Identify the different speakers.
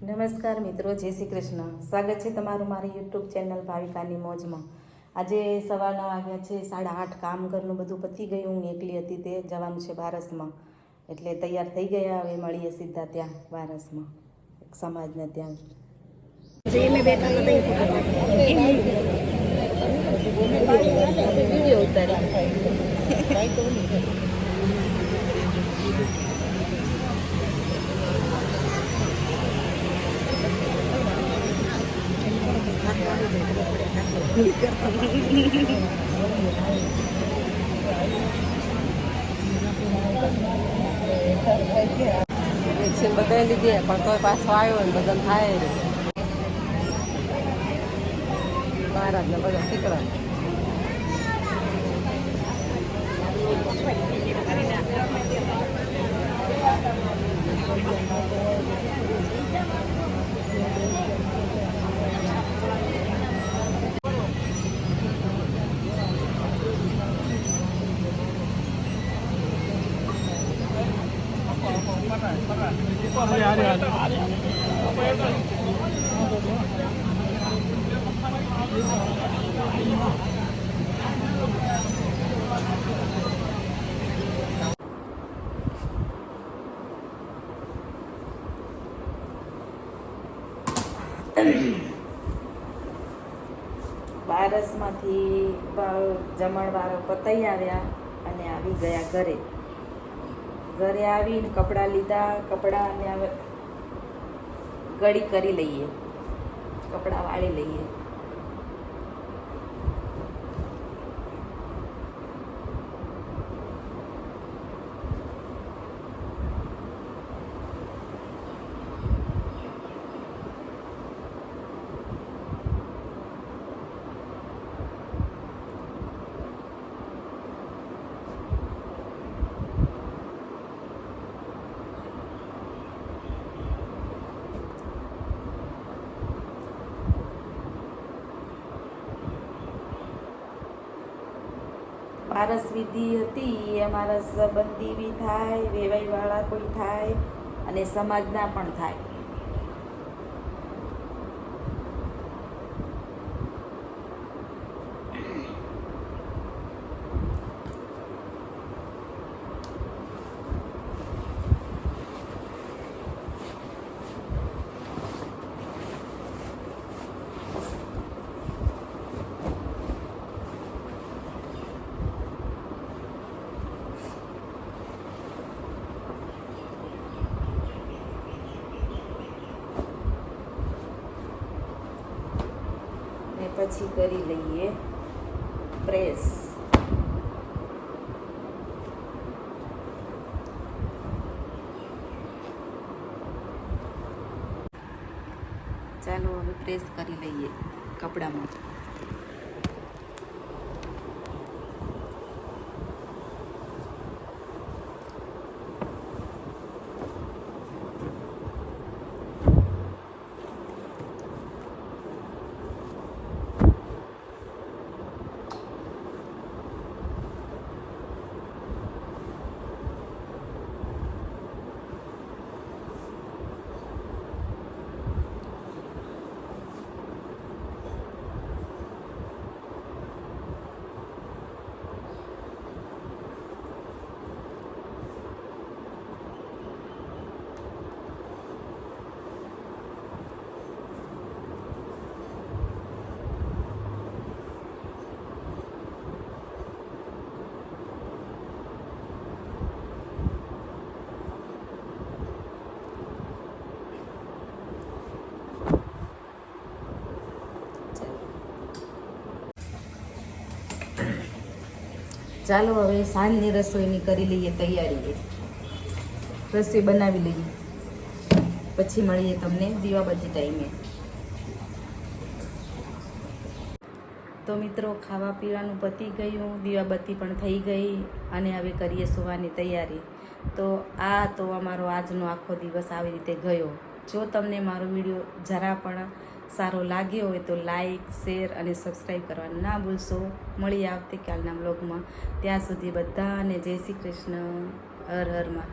Speaker 1: નમસ્કાર મિત્રો, જય શ્રી કૃષ્ણ. સ્વાગત છે તમારું મારી યુટ્યુબ ચેનલ ભાવિકાની મોજમાં. આજે સવારના વાગ્યા છે 8:30. કામ ઘરનું બધું પતી ગયું. હું એકલી હતી તે જવાનું છે બારસમાં, એટલે તૈયાર થઈ ગયા. હવે મળીએ સીધા ત્યાં બારસમાં સમાજને ત્યાં. બધા લીધે પણ કોઈ પાછો આવ્યો ને બધા થાય મહારાજ ને બધા શીખડા. બારસમાંથી જમણવારો પતાઈ આવ્યા અને આવી ગયા ઘરે. ઘરે આવીને કપડાં લીધા. કપડાં અને ગળી કરી લઈએ, કપડાં વાળી લઈએ. બારસ વિધિ હતી, અમારા સંબંધી બી થાય, વેવાઈવાળા કોઈ થાય અને સમાજના પણ થાય. પછી કરી લઈએ પ્રેસ. ચાલો હવે પ્રેસ કરી લઈએ કપડામાં. ચાલો હવે સાંજની રસોઈની કરી લઈએ તૈયારી. રસોઈ બનાવી લઈએ, પછી મળીએ તમને દીવાબત્તી ટાઈમે. તો મિત્રો, ખાવા પીવાનું પતી ગયું, દીવાબત્તી પણ થઈ ગઈ અને હવે કરીએ સુવાની તૈયારી. તો આ તો અમારો આજનો આખો દિવસ આવી રીતે ગયો. જો તમને મારો વિડીયો જરા પણ સારો લાગ્યો હોય તો લાઈક, શેર અને સબસ્ક્રાઈબ કરવાનું ના ભૂલશો. મળીએ આવતીકાલના બ્લોગમાં. ત્યાં સુધી બધાને જય શ્રી કૃષ્ણ. હર હર મહાદેવ.